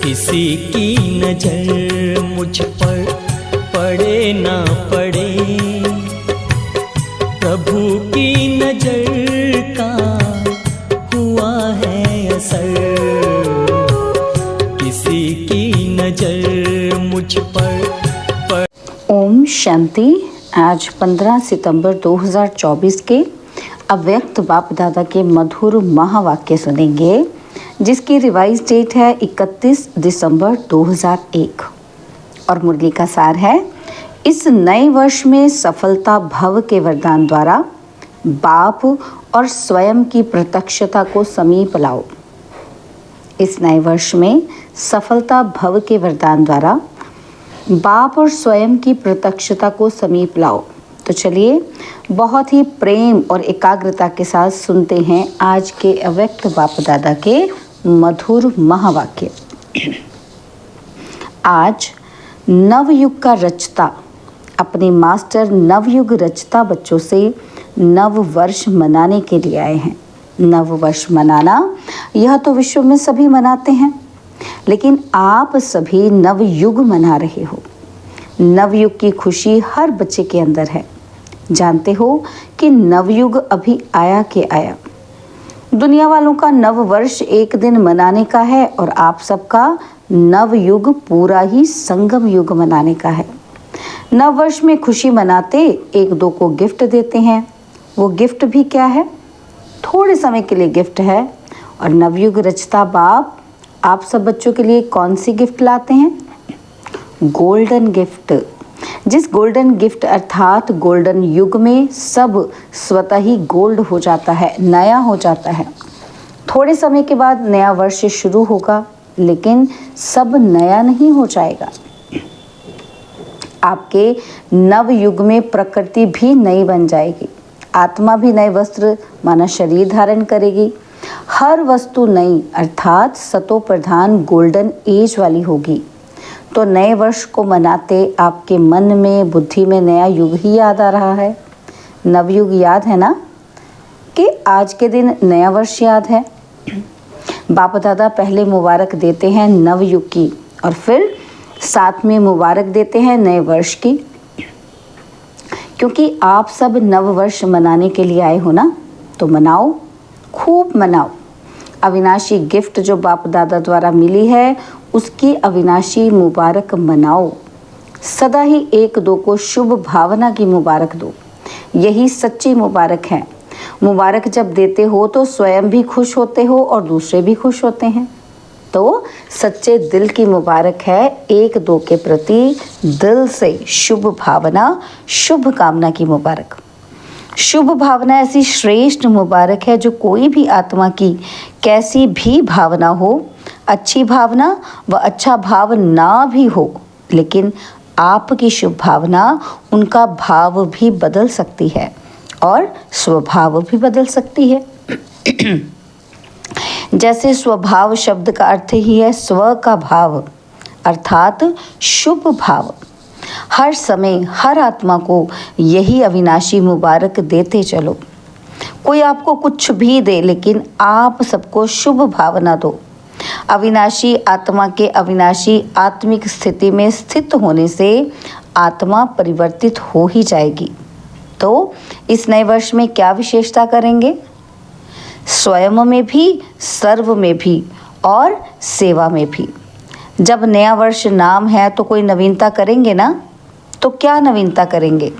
किसी की नजर मुझ पर पड़े ना पड़े, प्रभु की नजर का हुआ है असर। किसी की नजर मुझ पर ओम शांति। आज 15 सितंबर 2024 के अव्यक्त बाप दादा के मधुर महावाक्य सुनेंगे, जिसकी रिवाइज डेट है 31 दिसंबर 2001 और मुरली का सार है, इस नए वर्ष में सफलता भव के वरदान द्वारा बाप और स्वयं की प्रत्यक्षता को समीप लाओ। इस नए वर्ष में सफलता भव के वरदान द्वारा बाप और स्वयं की प्रत्यक्षता को समीप लाओ। तो चलिए बहुत ही प्रेम और एकाग्रता के साथ सुनते हैं आज के अव्यक्त बाप दादा के मधुर महावाक्य। आज नवयुग का रचता अपने मास्टर नवयुग रचता बच्चों से नव वर्ष मनाने के लिए आए हैं। नव वर्ष मनाना यह तो विश्व में सभी मनाते हैं, लेकिन आप सभी नवयुग मना रहे हो। नवयुग की खुशी हर बच्चे के अंदर है। जानते हो कि नवयुग अभी आया के आया। दुनिया वालों का नव वर्ष एक दिन मनाने का है और आप सबका नवयुग पूरा ही संगम युग मनाने का है। नव वर्ष में खुशी मनाते एक दो को गिफ्ट देते हैं। वो गिफ्ट भी क्या है? थोड़े समय के लिए गिफ्ट है। और नवयुग रचता बाप आप सब बच्चों के लिए कौन सी गिफ्ट लाते हैं? Golden gift. जिस गोल्डन गिफ्ट अर्थात गोल्डन युग में सब स्वतः ही गोल्ड हो जाता है, नया हो जाता है। थोड़े समय के बाद नया वर्ष शुरू होगा, लेकिन सब नया नहीं हो जाएगा। आपके नव युग में प्रकृति भी नई बन जाएगी, आत्मा भी नए वस्त्र माना शरीर धारण करेगी। हर वस्तु नई अर्थात सतो प्रधान गोल्डन एज वाली होगी। तो नए वर्ष को मनाते आपके मन में बुद्धि में नया युग ही याद आ रहा है। नवयुग याद है ना, कि आज के दिन नया वर्ष याद है। बाप दादा पहले मुबारक देते हैं नवयुग की और फिर साथ में मुबारक देते हैं नए वर्ष की, क्योंकि आप सब नव वर्ष मनाने के लिए आए हो ना। तो मनाओ, खूब मनाओ। अविनाशी गिफ्ट जो बाप दादा द्वारा मिली है उसकी अविनाशी मुबारक मनाओ। सदा ही एक दो को शुभ भावना की मुबारक दो। यही सच्ची मुबारक है। मुबारक जब देते हो तो स्वयं भी खुश होते हो और दूसरे भी खुश होते हैं। तो सच्चे दिल की मुबारक है, एक दो के प्रति दिल से शुभ भावना, शुभ कामना की मुबारक। शुभ भावना ऐसी श्रेष्ठ मुबारक है जो कोई भी आत्मा की कैसी भी भावना हो, अच्छी भावना व अच्छा भाव ना भी हो, लेकिन आपकी शुभ भावना उनका भाव भी बदल सकती है और स्वभाव भी बदल सकती है। जैसे स्वभाव शब्द का अर्थ ही है स्व का भाव अर्थात शुभ भाव। हर समय हर आत्मा को यही अविनाशी मुबारक देते चलो। कोई आपको कुछ भी दे, लेकिन आप सबको शुभ भावना दो। अविनाशी आत्मा के अविनाशी आत्मिक स्थिति में स्थित होने से आत्मा परिवर्तित हो ही जाएगी। तो इस नए वर्ष में क्या विशेषता करेंगे? स्वयं में भी, सर्व में भी और सेवा में भी। जब नया वर्ष नाम है तो कोई नवीनता करेंगे ना। तो क्या नवीनता करेंगे?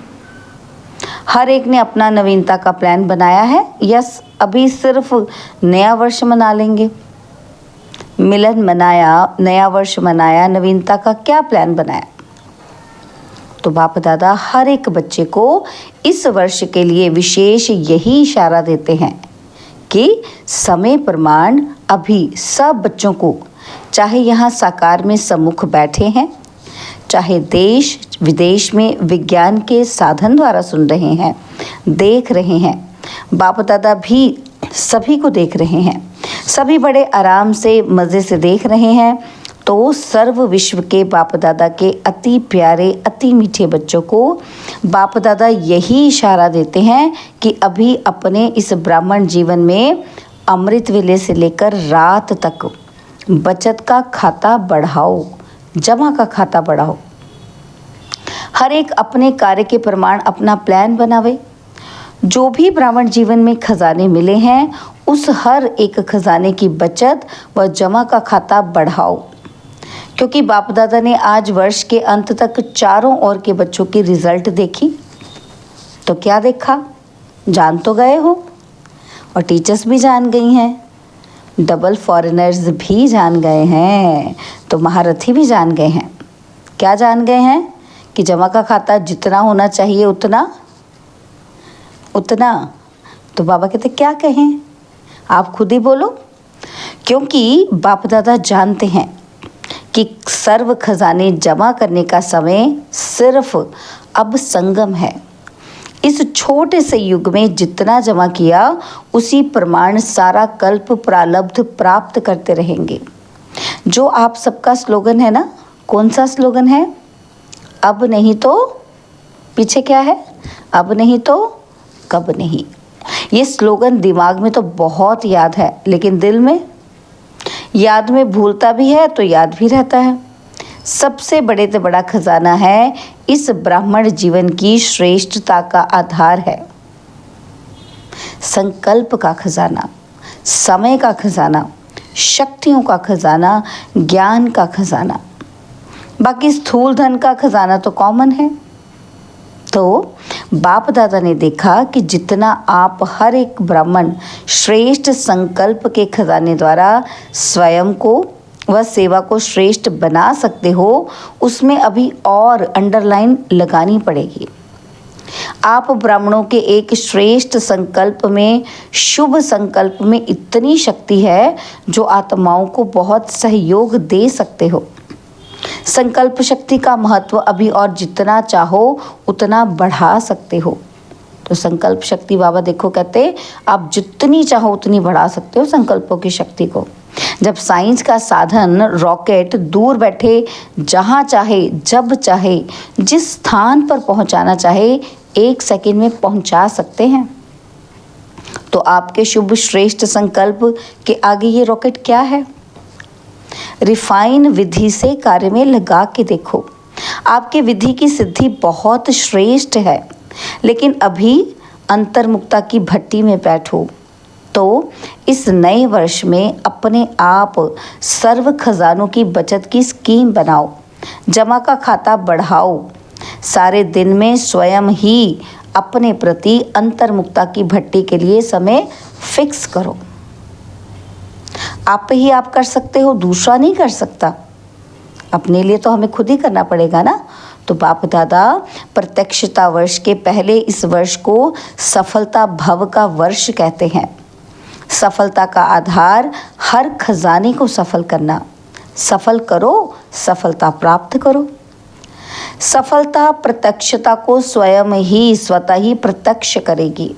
हर एक ने अपना नवीनता का प्लान बनाया है या अभी सिर्फ नया वर्ष मना लेंगे? मिलन मनाया, नया वर्ष मनाया, नवीनता का क्या प्लान बनाया? तो बाप दादा हर एक बच्चे को इस वर्ष के लिए विशेष यही इशारा देते हैं कि समय प्रमाण अभी सब बच्चों को, चाहे यहाँ साकार में सम्मुख बैठे हैं, चाहे देश विदेश में विज्ञान के साधन द्वारा सुन रहे हैं, देख रहे हैं, बाप दादा भी सभी को देख रहे हैं, सभी बड़े आराम से मज़े से देख रहे हैं। तो सर्व विश्व के बाप दादा के अति प्यारे अति मीठे बच्चों को बाप दादा यही इशारा देते हैं कि अभी अपने इस ब्राह्मण जीवन में अमृत वेले से लेकर रात तक बचत का खाता बढ़ाओ, जमा का खाता बढ़ाओ। हर एक अपने कार्य के प्रमाण अपना प्लान बनावे। जो भी ब्राह्मण जीवन में खजाने मिले हैं, उस हर एक खजाने की बचत व जमा का खाता बढ़ाओ। क्योंकि बाप दादा ने आज वर्ष के अंत तक चारों ओर के बच्चों की रिजल्ट देखी, तो क्या देखा? जान तो गए हो, और टीचर्स भी जान गई हैं, डबल फॉरेनर्स भी जान गए हैं, तो महारथी भी जान गए हैं। क्या जान गए हैं? कि जमा का खाता जितना होना चाहिए उतना। तो बाबा कहते क्या कहें, आप खुद ही बोलो। क्योंकि बाप दादा जानते हैं कि सर्व खजाने जमा करने का समय सिर्फ अब संगम है। इस छोटे से युग में जितना जमा किया, उसी प्रमाण सारा कल्प प्रारब्ध प्राप्त करते रहेंगे। जो आप सबका स्लोगन है ना, कौन सा स्लोगन है? अब नहीं तो पीछे क्या है? अब नहीं तो कब नहीं। ये स्लोगन दिमाग में तो बहुत याद है, लेकिन दिल में याद में भूलता भी है तो याद भी रहता है। सबसे बड़े से बड़ा खजाना है, इस ब्राह्मण जीवन की श्रेष्ठता का आधार है संकल्प का खजाना, समय का खजाना, शक्तियों का खजाना, ज्ञान का खजाना। बाकी स्थूल धन का खजाना तो कॉमन है। तो बाप दादा ने देखा कि जितना आप हर एक ब्राह्मण श्रेष्ठ संकल्प के खजाने द्वारा स्वयं को व सेवा को श्रेष्ठ बना सकते हो, उसमें अभी और अंडरलाइन लगानी पड़ेगी। आप ब्राह्मणों के एक श्रेष्ठ संकल्प में, शुभ संकल्प में इतनी शक्ति है जो आत्माओं को बहुत सहयोग दे सकते हो। संकल्प शक्ति का महत्व अभी और जितना चाहो उतना बढ़ा सकते हो। तो संकल्प शक्ति बाबा देखो कहते आप जितनी चाहो उतनी बढ़ा सकते हो संकल्पों की शक्ति को। जब साइंस का साधन रॉकेट दूर बैठे जहाँ चाहे, जब चाहे, जिस स्थान पर पहुँचाना चाहे, 1 सेकंड में पहुँचा सकते हैं, तो आपके शुभ श्रेष्ठ संकल्प के आगे ये रॉकेट क्या है? रिफाइन विधि से कार्य में लगा के देखो। आपके विधि की सिद्धि बहुत श्रेष्ठ है, लेकिन अभी अंतर्मुक्ता की भट्टी में बैठो। तो इस नए वर्ष में अपने आप सर्व खजानों की बचत की स्कीम बनाओ, जमा का खाता बढ़ाओ। सारे दिन में स्वयं ही अपने प्रति अंतर्मुक्ता की भट्टी के लिए समय फिक्स करो। आप ही आप कर सकते हो, दूसरा नहीं कर सकता। अपने लिए तो हमें खुद ही करना पड़ेगा ना। तो बाप दादा प्रत्यक्षता वर्ष के पहले इस वर्ष को सफलता भव का वर्ष कहते हैं। सफलता का आधार हर खजाने को सफल करना। सफल करो, सफलता प्राप्त करो। सफलता प्रत्यक्षता को स्वयं ही स्वतः ही प्रत्यक्ष करेगी।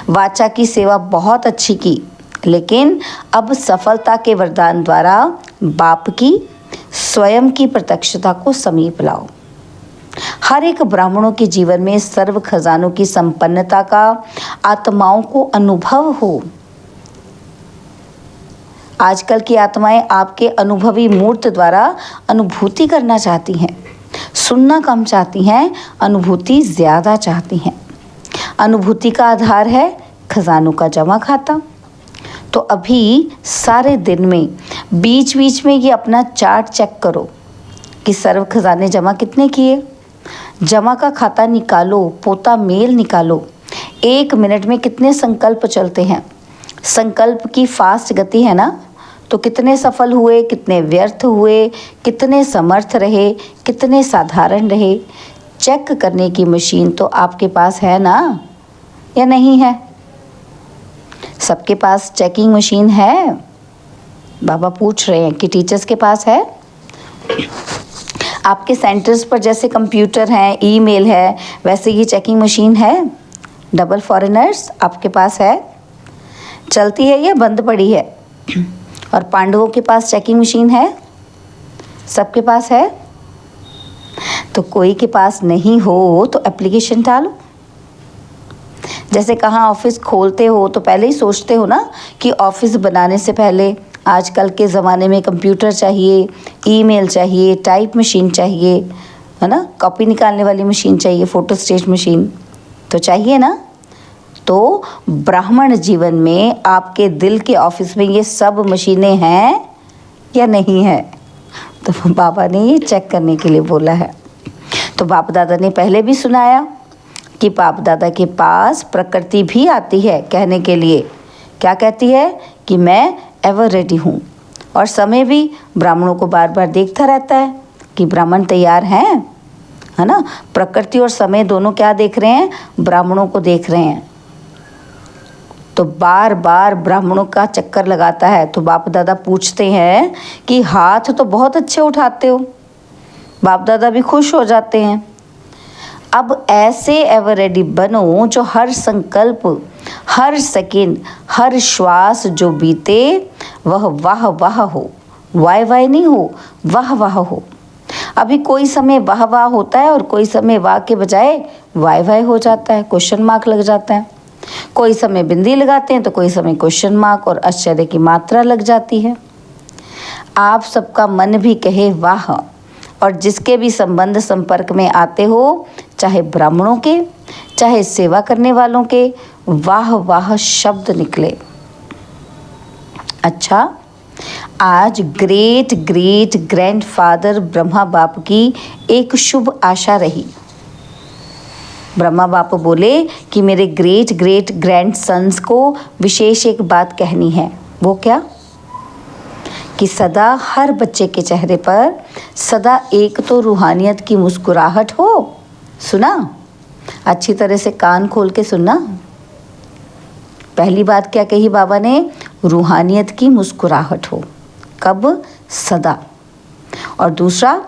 वाचा की सेवा बहुत अच्छी की, लेकिन अब सफलता के वरदान द्वारा बाप की स्वयं की प्रत्यक्षता को समीप लाओ। हर एक ब्राह्मणों के जीवन में सर्व खजानों की संपन्नता का आत्माओं को अनुभव हो। आजकल की आत्माएं आपके अनुभवी मूर्त द्वारा अनुभूति करना चाहती हैं, सुनना कम चाहती हैं, अनुभूति ज़्यादा चाहती हैं। अनुभूति का आधार है खजानों का जमा खाता। तो अभी सारे दिन में बीच बीच में ये अपना चार्ट चेक करो कि सर्व खजाने जमा कितने किए। जमा का खाता निकालो, पोता मेल निकालो। 1 मिनट में कितने संकल्प चलते हैं। संकल्प की फास्ट गति है ना, तो कितने सफल हुए, कितने व्यर्थ हुए, कितने समर्थ रहे, कितने साधारण रहे, चेक करने की मशीन तो आपके पास है ना, या नहीं है? सबके पास चेकिंग मशीन है। बाबा पूछ रहे हैं कि टीचर्स के पास है। आपके सेंटर्स पर जैसे कंप्यूटर हैं, ईमेल है, वैसे ये चेकिंग मशीन है। डबल फॉरेनर्स आपके पास है, चलती है या बंद पड़ी है? और पांडवों के पास चेकिंग मशीन है, सबके पास है। तो कोई के पास नहीं हो तो एप्लीकेशन डालो। जैसे कहाँ ऑफिस खोलते हो तो पहले ही सोचते हो ना कि ऑफिस बनाने से पहले आजकल के ज़माने में कंप्यूटर चाहिए, ईमेल चाहिए, टाइप मशीन चाहिए, है ना, कॉपी निकालने वाली मशीन चाहिए, फोटो स्टेट मशीन तो चाहिए ना। तो ब्राह्मण जीवन में आपके दिल के ऑफिस में ये सब मशीनें हैं या नहीं है? तो बाबा ने ये चेक करने के लिए बोला है। तो बाप दादा ने पहले भी सुनाया कि बाप दादा के पास प्रकृति भी आती है कहने के लिए। क्या कहती है? कि मैं एवर रेडी हूँ। और समय भी ब्राह्मणों को बार बार देखता रहता है कि ब्राह्मण तैयार हैं, है ना। प्रकृति और समय दोनों क्या देख रहे हैं? ब्राह्मणों को देख रहे हैं। तो बार बार ब्राह्मणों का चक्कर लगाता है। तो बाप दादा पूछते हैं कि हाथ तो बहुत अच्छे उठाते हो। बाप दादा भी खुश हो जाते हैं। अब ऐसे एवर रेडी बनो जो हर संकल्प, हर सेकंड, हर श्वास जो बीते वह वाह वाह हो, वाह वाह नहीं हो, वाह वाह हो। अभी कोई समय वाह वाह होता है और कोई समय वाह के बजाय वाह वाह हो जाता है, क्वेश्चन मार्क लग जाता है। कोई समय बिंदी लगाते हैं तो कोई समय क्वेश्चन मार्क और आश्चर्य की मात्रा लग जाती है। आप सबका मन भी कहे वाह, और जिसके भी संबंध संपर्क में आते हो, चाहे ब्राह्मणों के चाहे सेवा करने वालों के, वाह वाह शब्द निकले। अच्छा, आज ग्रेट ग्रेट ग्रैंडफादर ब्रह्मा बाप की एक शुभ आशा रही। ब्रह्मा बाप बोले कि मेरे ग्रेट ग्रेट ग्रैंड सन्स को विशेष एक बात कहनी है। वो क्या? कि सदा हर बच्चे के चेहरे पर सदा एक तो रूहानियत की मुस्कुराहट हो। सुना? अच्छी तरह से कान खोल के सुनना। पहली बात क्या कही बाबा ने? रूहानियत की मुस्कुराहट हो। कब? सदा। और दूसरा,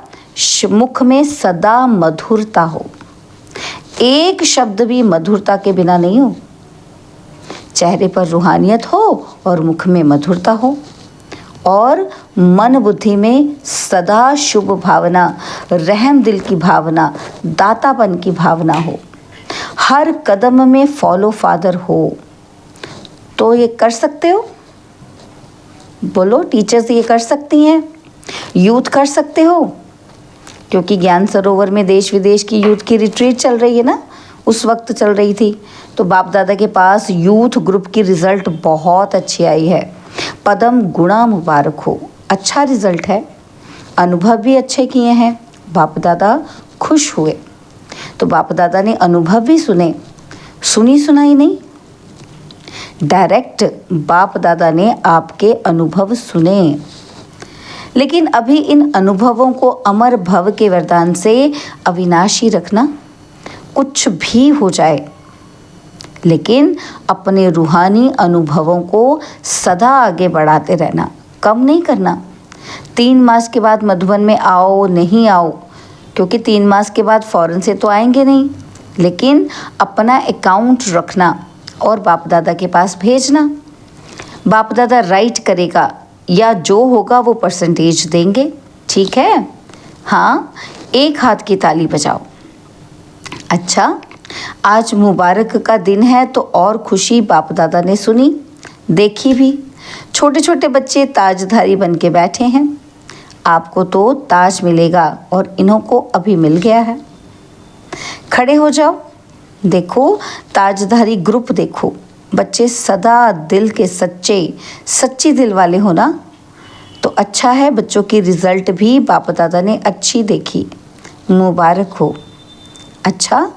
मुख में सदा मधुरता हो। एक शब्द भी मधुरता के बिना नहीं हो। चेहरे पर रूहानियत हो और मुख में मधुरता हो, और मन बुद्धि में सदा शुभ भावना, रहम दिल की भावना, दातापन की भावना हो। हर कदम में फॉलो फादर हो। तो ये कर सकते हो? बोलो, टीचर्स ये कर सकती हैं? यूथ कर सकते हो? क्योंकि ज्ञान सरोवर में देश विदेश की यूथ की रिट्रीट चल रही है ना, उस वक्त चल रही थी। तो बाप दादा के पास यूथ ग्रुप की रिज़ल्ट बहुत अच्छी आई है। पदम गुणा मुबारक हो। अच्छा रिज़ल्ट है, अनुभव भी अच्छे किए हैं। बाप दादा खुश हुए। तो बाप दादा ने अनुभव भी सुने, सुनी सुनाई नहीं, डायरेक्ट बाप दादा ने आपके अनुभव सुने। लेकिन अभी इन अनुभवों को अमर भव के वरदान से अविनाशी रखना। कुछ भी हो जाए, लेकिन अपने रूहानी अनुभवों को सदा आगे बढ़ाते रहना, कम नहीं करना। 3 मास के बाद मधुबन में आओ नहीं आओ, क्योंकि 3 मास के बाद फ़ौरन से तो आएंगे नहीं, लेकिन अपना अकाउंट रखना और बाप दादा के पास भेजना। बाप दादा राइट करेगा या जो होगा वो परसेंटेज देंगे, ठीक है? हाँ, एक हाथ की ताली बजाओ। अच्छा, आज मुबारक का दिन है तो और खुशी बाप दादा ने सुनी, देखी भी। छोटे छोटे बच्चे ताजधारी बन के बैठे हैं। आपको तो ताज मिलेगा और इन्हों को अभी मिल गया है। खड़े हो जाओ, देखो ताजधारी ग्रुप देखो। बच्चे सदा दिल के सच्ची दिल वाले हो ना, तो अच्छा है। बच्चों की रिज़ल्ट भी बाप दादा ने अच्छी देखी, मुबारक हो। अच्छा,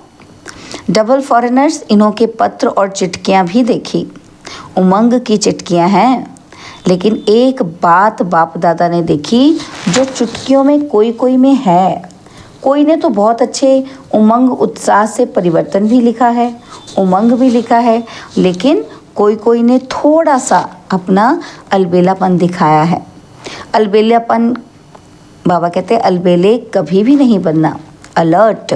डबल फॉरेनर्स, इन्हों के पत्र और चिट्ठियाँ भी देखी, उमंग की चिट्ठियाँ हैं। लेकिन एक बात बाप दादा ने देखी जो चुटकियों में कोई कोई में है। कोई ने तो बहुत अच्छे उमंग उत्साह से परिवर्तन भी लिखा है, उमंग भी लिखा है, लेकिन कोई कोई ने थोड़ा सा अपना अलबेलापन दिखाया है। अलबेलापन, बाबा कहते हैं अलबेले कभी भी नहीं बनना, अलर्ट।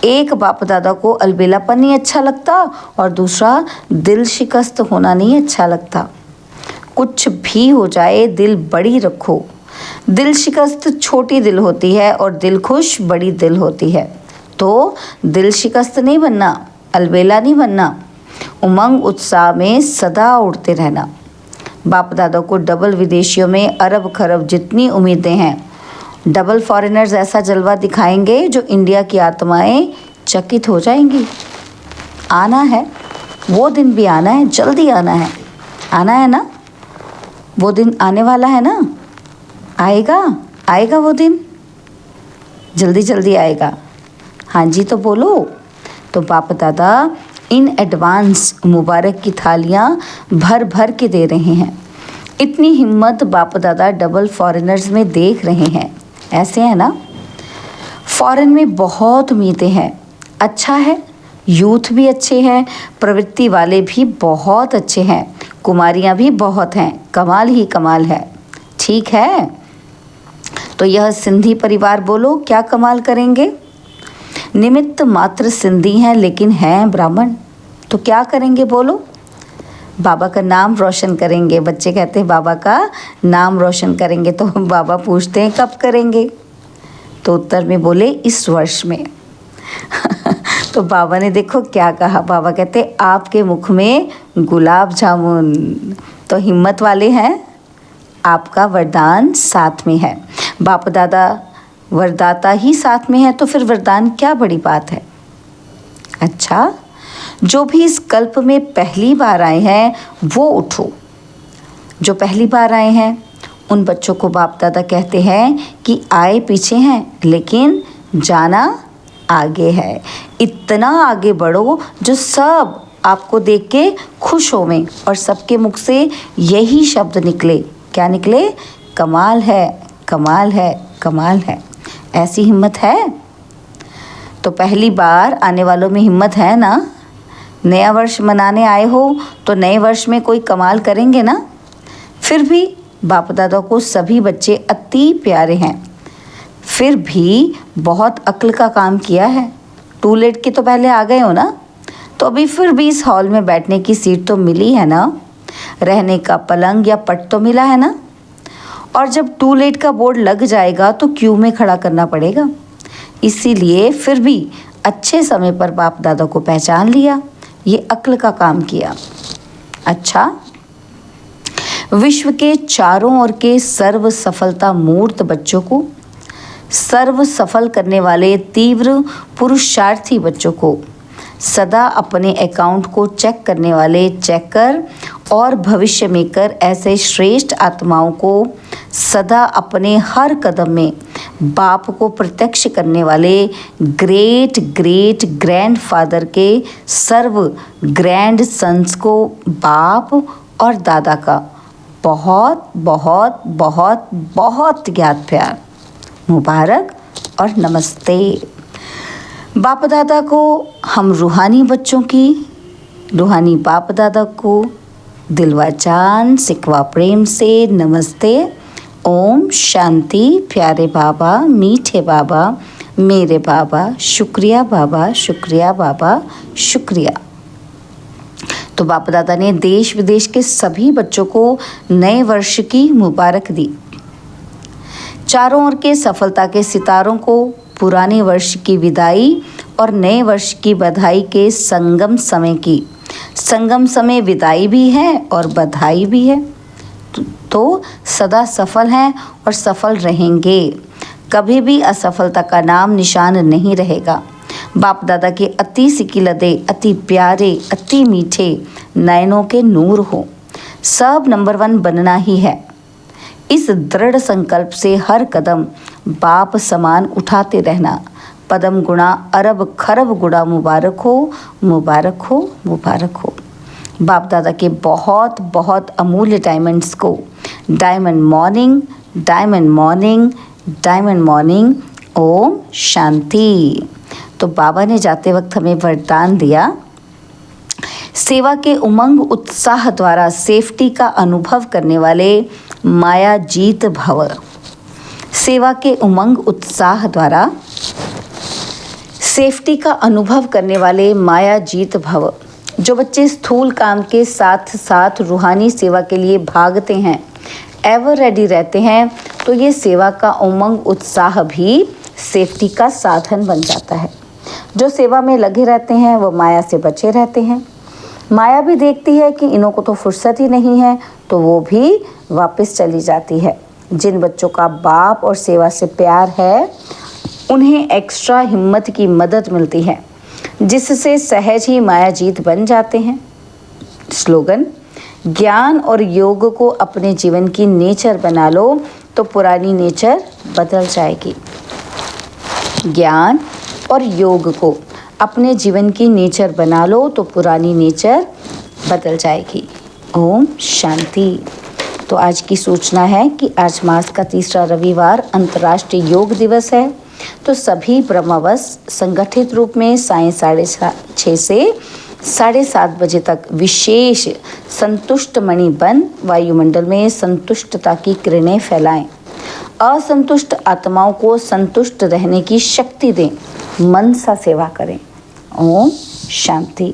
एक बाप दादा को अलबेलापन नहीं अच्छा लगता और दूसरा दिल शिकस्त होना नहीं अच्छा लगता। कुछ भी हो जाए दिल बड़ी रखो। दिल शिकस्त छोटी दिल होती है और दिल खुश बड़ी दिल होती है। तो दिल शिकस्त नहीं बनना, अलबेला नहीं बनना, उमंग उत्साह में सदा उड़ते रहना। बाप दादा को डबल विदेशियों में अरब खरब जितनी उम्मीदें हैं, डबल फॉरेनर्स ऐसा जलवा दिखाएंगे जो इंडिया की आत्माएं चकित हो जाएंगी। आना है, वो दिन भी आना है, जल्दी आना है ना, वो दिन आने वाला है ना, आएगा वो दिन, जल्दी जल्दी आएगा। हाँ जी तो बोलो। तो बाप दादा इन एडवांस मुबारक की थालियाँ भर भर के दे रहे हैं। इतनी हिम्मत बाप दादा डबल फॉरेनर्स में देख रहे हैं। ऐसे है ना, फॉरेन में बहुत उम्मीदें हैं। अच्छा है, यूथ भी अच्छे हैं, प्रवृत्ति वाले भी बहुत अच्छे हैं, कुमारियाँ भी बहुत हैं, कमाल ही कमाल है। ठीक है, तो यह सिंधी परिवार बोलो क्या कमाल करेंगे। निमित्त मात्र सिंधी हैं लेकिन हैं ब्राह्मण, तो क्या करेंगे बोलो। बाबा का नाम रोशन करेंगे। बच्चे कहते हैं बाबा का नाम रोशन करेंगे, तो बाबा पूछते हैं कब करेंगे, तो उत्तर में बोले इस वर्ष में। तो बाबा ने देखो क्या कहा, बाबा कहते आपके मुख में गुलाब जामुन। तो हिम्मत वाले हैं, आपका वरदान साथ में है। बाप दादा वरदाता ही साथ में है, तो फिर वरदान क्या बड़ी बात है। अच्छा, जो भी इस कल्प में पहली बार आए हैं वो उठो। जो पहली बार आए हैं उन बच्चों को बाप दादा कहते हैं कि आए पीछे हैं लेकिन जाना आगे है। इतना आगे बढ़ो जो सब आपको देख के खुश होवें और सबके मुख से यही शब्द निकले। क्या निकले? कमाल है, कमाल है, कमाल है। ऐसी हिम्मत है? तो पहली बार आने वालों में हिम्मत है ना। नया वर्ष मनाने आए हो तो नए वर्ष में कोई कमाल करेंगे ना। फिर भी बाप दादा को सभी बच्चे अति प्यारे हैं, फिर भी बहुत अक्ल का काम किया है। टू लेट के तो पहले आ गए हो ना, तो अभी फिर भी इस हॉल में बैठने की सीट तो मिली है ना, रहने का पलंग या पट तो मिला है ना। और जब टू लेट का बोर्ड लग जाएगा तो क्यू में खड़ा करना पड़ेगा। इसीलिए फिर भी अच्छे समय पर बाप दादा को पहचान लिया, ये अक्ल का काम किया। अच्छा, विश्व के चारों ओर के सर्व सफलता मूर्त बच्चों को, सर्व सफल करने वाले तीव्र पुरुषार्थी बच्चों को, सदा अपने अकाउंट को चेक करने वाले चेकर और भविष्य मेकर ऐसे श्रेष्ठ आत्माओं को, सदा अपने हर कदम में बाप को प्रत्यक्ष करने वाले ग्रेट ग्रेट ग्रैंडफादर के सर्व ग्रैंड सन्स को बाप और दादा का बहुत बहुत बहुत बहुत ज्ञात प्यार, मुबारक और नमस्ते। बाप दादा को हम रूहानी बच्चों की, रूहानी बाप दादा को दिलवा जान सिकवा प्रेम से नमस्ते। ओम शांति। प्यारे बाबा, मीठे बाबा, मेरे बाबा, शुक्रिया बाबा, शुक्रिया बाबा, शुक्रिया। तो बाप दादा ने देश विदेश के सभी बच्चों को नए वर्ष की मुबारक दी। चारों ओर के सफलता के सितारों को पुराने वर्ष की विदाई और नए वर्ष की बधाई के संगम समय की, संगम समय विदाई भी है और बधाई भी है। तो सदा सफल हैं और सफल रहेंगे, कभी भी असफलता का नाम निशान नहीं रहेगा। बाप दादा के अति सिकिलदे, अति प्यारे, अति मीठे नयनों के नूर हो। सब नंबर 1 बनना ही है। इस दृढ़ संकल्प से हर कदम बाप समान उठाते रहना। पदम गुणा अरब खरब गुणा मुबारक हो, मुबारक हो, मुबारक हो। बाप दादा के बहुत बहुत अमूल्य डायमंड्स को diamond morning, diamond morning, diamond morning. ओम शांति। तो बाबा ने जाते वक्त हमें वरदान दिया, सेवा के उमंग उत्साह द्वारा सेफ्टी का अनुभव करने वाले माया जीत भव। सेवा के उमंग उत्साह द्वारा सेफ्टी का अनुभव करने वाले माया जीत भव। जो बच्चे स्थूल काम के साथ साथ रूहानी सेवा के लिए भागते हैं, एवर रेडी रहते हैं, तो ये सेवा का उमंग उत्साह भी सेफ्टी का साधन बन जाता है। जो सेवा में लगे रहते हैं वो माया से बचे रहते हैं। माया भी देखती है कि इन्हों को तो फुर्सत ही नहीं है, तो वो भी वापस चली जाती है। जिन बच्चों का बाप और सेवा से प्यार है उन्हें एक्स्ट्रा हिम्मत की मदद मिलती है, जिससे सहज ही माया जीत बन जाते हैं। स्लोगन: ज्ञान और योग को अपने जीवन की नेचर बना लो तो पुरानी नेचर बदल जाएगी। ज्ञान और योग को अपने जीवन की नेचर बना लो तो पुरानी नेचर बदल जाएगी। ओम शांति। तो आज की सूचना है कि आज मास का तीसरा रविवार अंतर्राष्ट्रीय योग दिवस है। तो सभी ब्रह्मवश संगठित रूप में सायं 6:30 से 7:30 बजे तक विशेष संतुष्ट मणि बन वायुमंडल में संतुष्टता की किरणें फैलाएं। असंतुष्ट आत्माओं को संतुष्ट रहने की शक्ति दें। मन सा सेवा करें। ओम शांति।